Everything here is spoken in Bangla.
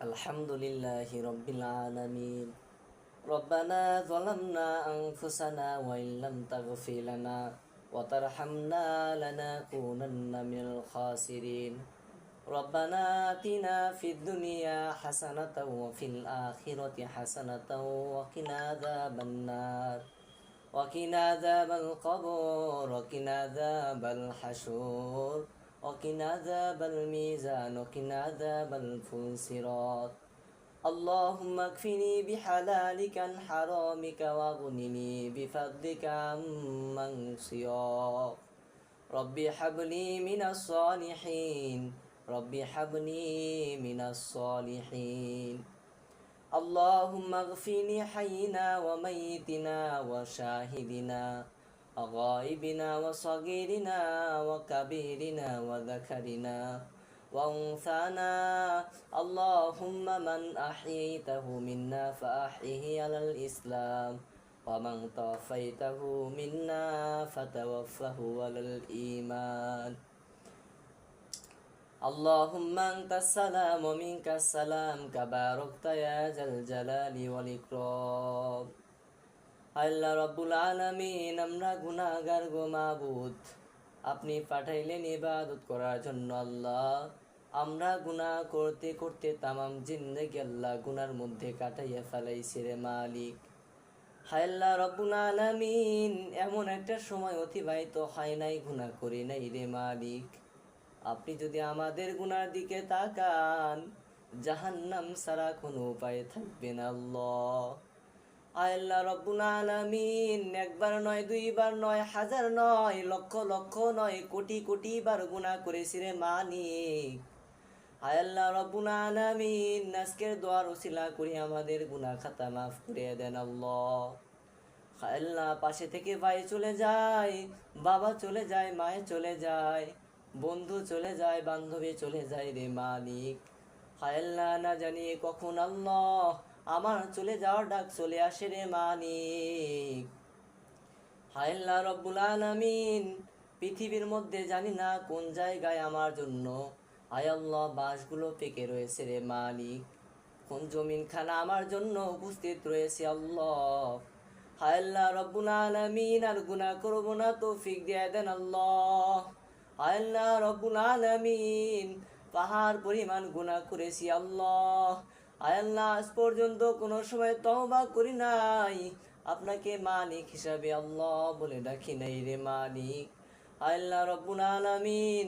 আলহামদুলিল্লাহি রাব্বিল আলামিন। রব্বানা যালামনা আনফুসানা ওয়া ইল্লাম তাগফির লানা ওয়া তারহামনা লানাকুনান্না মিনাল খাসিরিন। রব্বানা আতিনা ফিদ দুনিয়া হাসানাতাও ওয়া ফিল আখিরাতি হাসানাতাও ওয়া কিনা আযাবান নার ওয়া কিনা আযাবাল কবর ওয়া কিনা আযাবাল হাসুর ওয়া কিনা আযাবাল মিজান ওয়া কিনা আযাবাল ফুলসিরাত। اللهم اكفني بحلالك عن حرامك واغنني بفضلك عمن سواك. ربي هب لي من الصالحين، ربي هب لي من الصالحين. اللهم اغفر لي حينا وميتنا وشاهدنا وغائبنا وصغيرنا وكبيرنا وذكرنا وأنثانا. اللهم من أحييته منا فأحيه على الإسلام، ومن توفيته منا فتوفه على الإيمان. اللهم أنت السلام ومنك السلام كباركت يا ذا الجلال والإكرام. আল্লাহ রব্বুল আলামিন, আমরা গুনাহগার গো মাবুদ, আপনি পাঠাইলেন ইবাদত করার জন্য আল্লাহ। আমরা গুনাহ করতে করতে তামাম জিন্দেগি আল্লাহ গুনার মধ্যে কাটাইয়া ফেলাইছি রে মালিক। হায় আল্লাহ রব্বুল আলামিন, এমন একটা সময় অতিবাহিত হয় নাই গুনাহ করি নাই রে মালিক। আপনি যদি আমাদের গুনার দিকে তাকান, জাহান্নাম ছাড়া কোনো উপায় থাকবে না আল্লাহ। আল্লাহ রব্বুল আলামিন, একবার নয়, দুইবার নয়, হাজার নয়, লক্ষ লক্ষ নয়, কোটি কোটি বার গুনাহ করেছি রে মালিক। আল্লাহ রব্বুল আলামিন, আজকের দোয়ার ওসিলা করে আমাদের গুনাহ খাতা মাফ করে দেন আল্লাহ। আল্লাহ, পাশে থেকে ভাই চলে যায়, বাবা চলে যায়, মায়ে চলে যায়, বন্ধু চলে যায়, বান্ধবী চলে যায় রে মালিক। আল্লাহ, না জানি কখন আল্লাহ আমার চলে যাওয়ার ডাক চলে আসে রে মালিক। আল্লাহ রব্বুল আলামিন, পৃথিবীর মধ্যে জানি না কোন জায়গায় আমার জন্য আয় আল্লাহ বাঁশগুলো পেকে রয়েছে রে মালিক। কোন জমিন খানা আমার জন্য উপস্থিত রয়েছে আল্লাহ। আল্লাহ রব্বুল আলামিন, আর গুনাহ করব না তৌফিক দিয়ে দেন আল্লাহ। আল্লাহ রব্বুল আলামিন, পাহাড় পরিমাণ গুনাহ করেছি আল্লাহ। আল্লাহ, আজ পর্যন্ত কোনো সময় তওবা করি নাই, আপনাকে মালিক হিসাবে আল্লাহ বলে ডাকি নাই রে মালিক। আল্লাহ রব্বুল আলামিন,